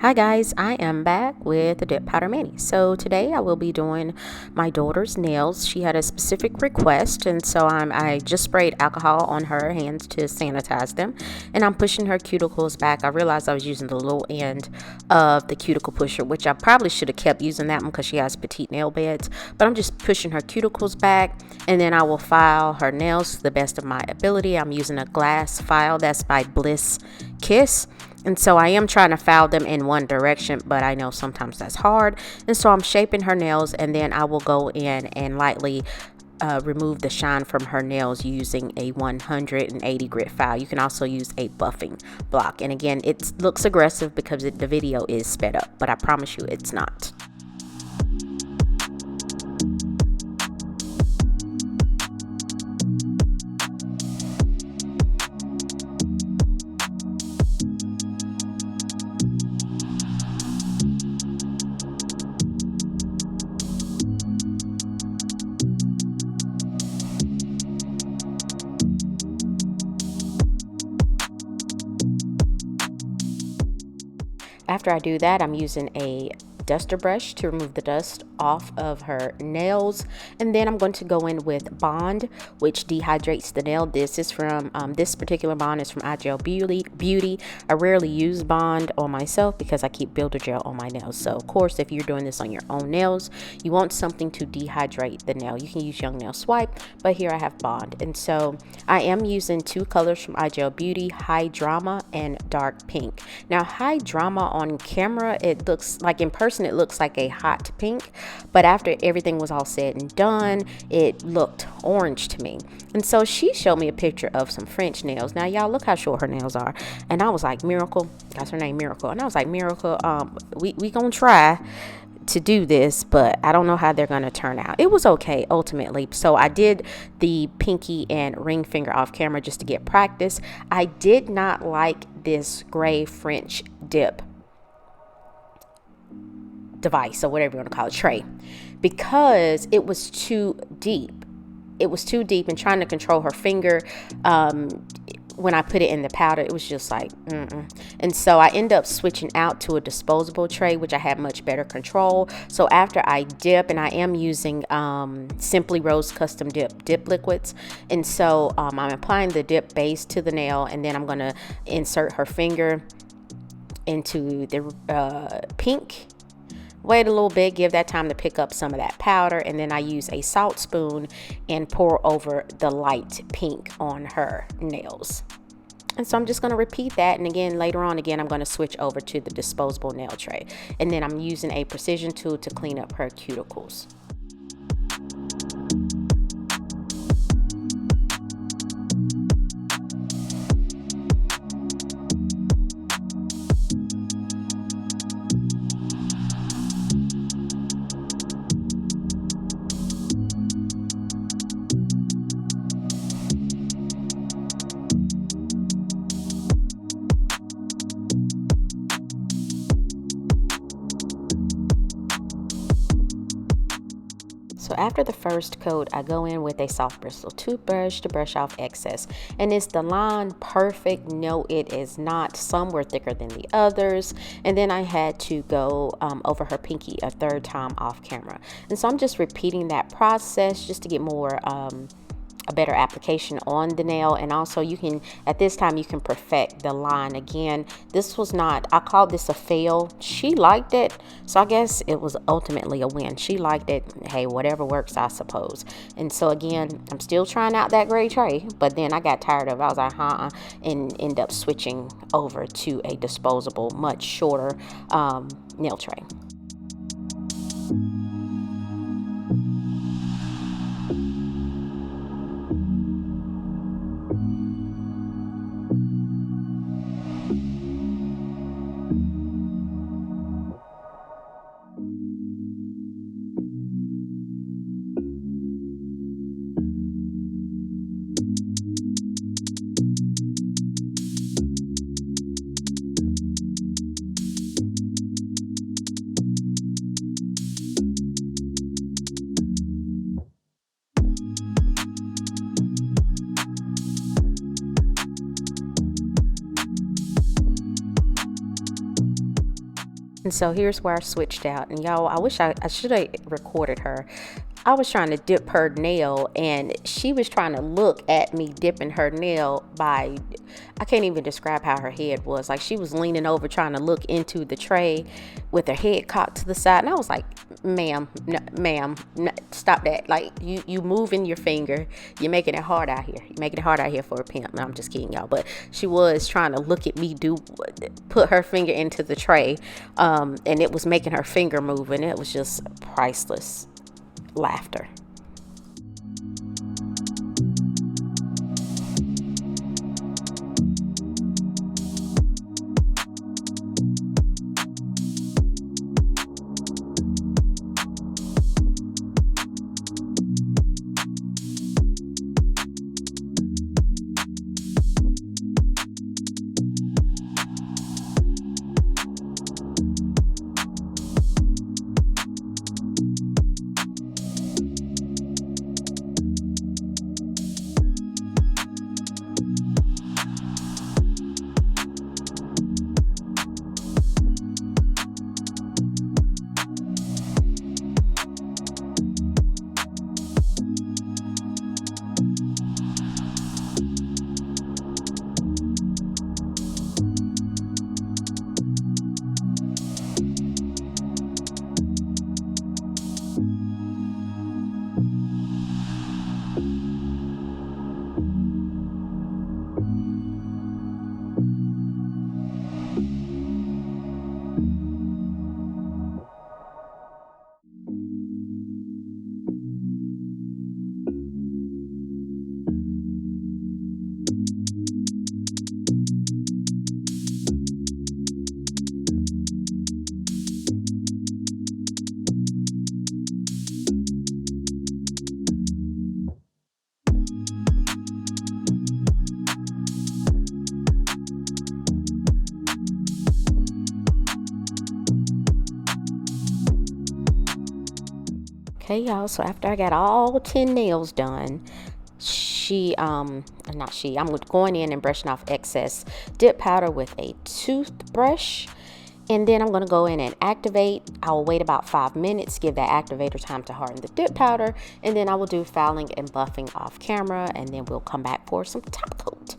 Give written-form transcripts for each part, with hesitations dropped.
Hi guys, I am back with the Dip Powder Mani. So today I will be doing my daughter's nails. She had a specific request, and so I just sprayed alcohol on her hands to sanitize them, and I'm pushing her cuticles back. I realized I was using the low end of the cuticle pusher, which I probably should have kept using that one because she has petite nail beds, but I'm just pushing her cuticles back, and then I will file her nails to the best of my ability. I'm using a glass file that's by Bliss Kiss. And so I am trying to file them in one direction, but I know sometimes that's hard. And so I'm shaping her nails, and then I will go in and lightly remove the shine from her nails using a 180 grit file. You can also use a buffing block. And again, it looks aggressive because the video is sped up, but I promise you it's not. After I do that, I'm using a duster brush to remove the dust off of her nails, and then I'm going to go in with Bond, which dehydrates the nail. This is from this particular Bond is from IGel Beauty. I rarely use Bond on myself because I keep builder gel on my nails. So of course, if you're doing this on your own nails, you want something to dehydrate the nail. You can use Young Nail Swipe, but here I have Bond. And so I am using two colors from IGel Beauty, High Drama and Dark Pink. Now High Drama on camera, it looks like, in person it looks like a hot pink, but after everything was all said and done, it looked orange to me. And so she showed me a picture of some French nails. Now y'all, look how short her nails are. And I was like, Miracle, that's her name, Miracle. And I was like, Miracle, we gonna try to do this, but I don't know how they're gonna turn out. It was okay ultimately. So I did the pinky and ring finger off camera just to get practice. I did not like this gray French dip device, or whatever you want to call it, tray, because it was too deep. It was too deep, and trying to control her finger when I put it in the powder, it was just like And so I end up switching out to a disposable tray, which I had much better control. So after I dip, and I am using Simply Rose Custom Dip liquids, and so I'm applying the dip base to the nail, and then I'm going to insert her finger into the pink. Wait a little bit, give that time to pick up some of that powder, and then I use a salt spoon and pour over the light pink on her nails. And so I'm just going to repeat that, and again later on, I'm going to switch over to the disposable nail tray, and then I'm using a precision tool to clean up her cuticles. So after the first coat, I go in with a soft bristle toothbrush to brush off excess. And is the line perfect? No, it is not. Some were thicker than the others. And then I had to go over her pinky a third time off camera. And so I'm just repeating that process just to get more a better application on the nail. And also you can, at this time, you can perfect the line. Again, this was not, I called this a fail. She liked it, so I guess it was ultimately a win. She liked it. Hey, whatever works, I suppose. And so again, I'm still trying out that gray tray, but then I got tired of it. I was like, and end up switching over to a disposable, much shorter nail tray. And so here's where I switched out. And y'all, I wish I should have recorded her. I was trying to dip her nail and she was trying to look at me dipping her nail by, I can't even describe how her head was. Like, she was leaning over trying to look into the tray with her head cocked to the side. And I was like, ma'am, stop that. Like, you moving your finger. You're making it hard out here. You're making it hard out here for a pimp. No, I'm just kidding, y'all. But she was trying to look at me put her finger into the tray. And it was making her finger move. And it was just priceless laughter. Okay, y'all, so after I got all 10 nails done, I'm going in and brushing off excess dip powder with a toothbrush. And then I'm going to go in and activate. I'll wait about 5 minutes, give that activator time to harden the dip powder. And then I will do filing and buffing off camera. And then we'll come back for some top coat.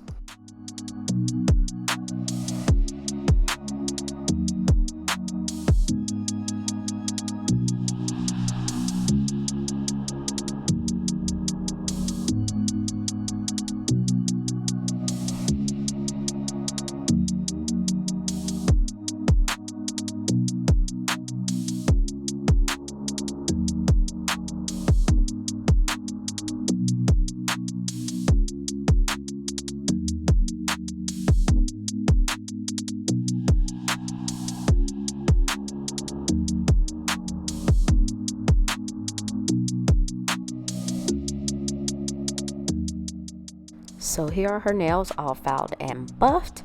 So here are her nails all filed and buffed.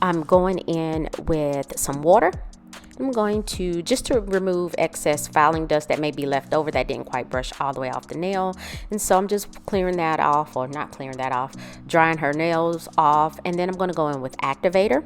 I'm going in with some water. I'm going to, just to remove excess filing dust that may be left over that didn't quite brush all the way off the nail. And so I'm just clearing that off, or not clearing that off, drying her nails off. And then I'm going to go in with activator.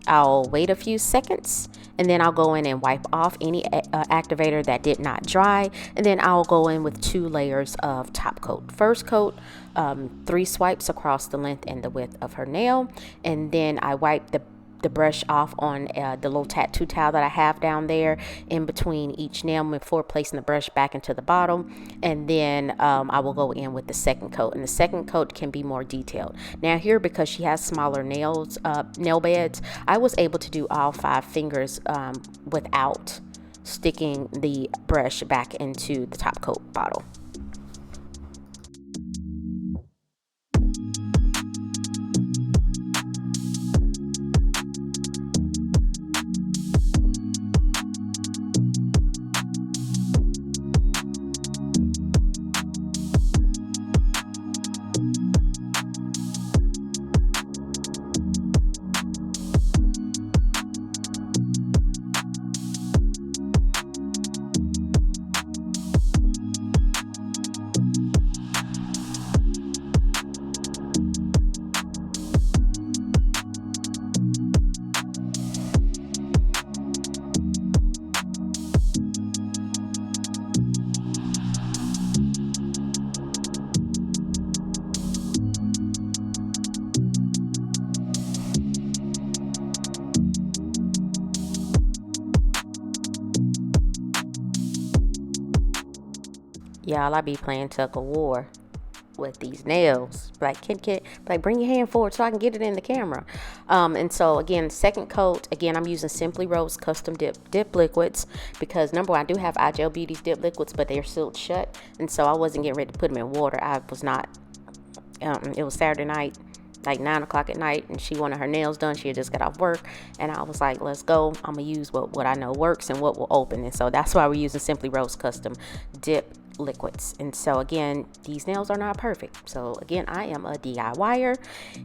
I'll wait a few seconds and then I'll go in and wipe off any activator that did not dry, and then I'll go in with 2 layers of top coat. First coat, 3 swipes across the length and the width of her nail, and then I wipe the brush off on the little tattoo towel that I have down there in between each nail before placing the brush back into the bottle. And then I will go in with the second coat, and the second coat can be more detailed. Now here, because she has smaller nails, nail beds, I was able to do all 5 fingers without sticking the brush back into the top coat bottle. Y'all, I be playing tug of war with these nails. Like, like, bring your hand forward so I can get it in the camera. And so again, second coat, again, I'm using Simply Rose custom dip liquids, because number one, I do have IGel Beauty Dip liquids, but they're sealed shut, and so I wasn't getting ready to put them in water. I was not. It was Saturday night, like 9 o'clock at night, and she wanted her nails done. She had just got off work, and I was like, let's go. I'm gonna use what I know works and what will open. And so that's why we're using Simply Rose custom dip liquids. And so again, these nails are not perfect. So again, I am a DIYer,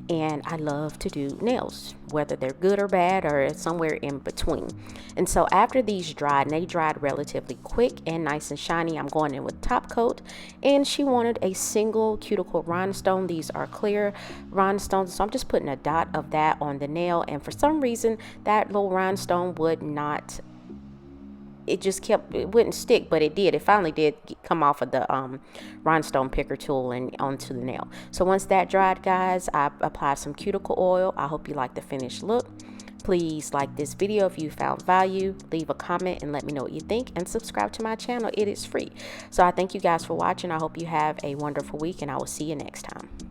and I love to do nails, whether they're good or bad or somewhere in between. And so after these dried, and they dried relatively quick and nice and shiny, I'm going in with top coat. And she wanted a single cuticle rhinestone. These are clear rhinestones, so I'm just putting a dot of that on the nail. And for some reason, that little rhinestone would not, it wouldn't stick, but it did. It finally did come off of the rhinestone picker tool and onto the nail. So once that dried, guys, I applied some cuticle oil. I hope you like the finished look. Please like this video if you found value. Leave a comment and let me know what you think, and subscribe to my channel. It is free. So I thank you guys for watching. I hope you have a wonderful week, and I will see you next time.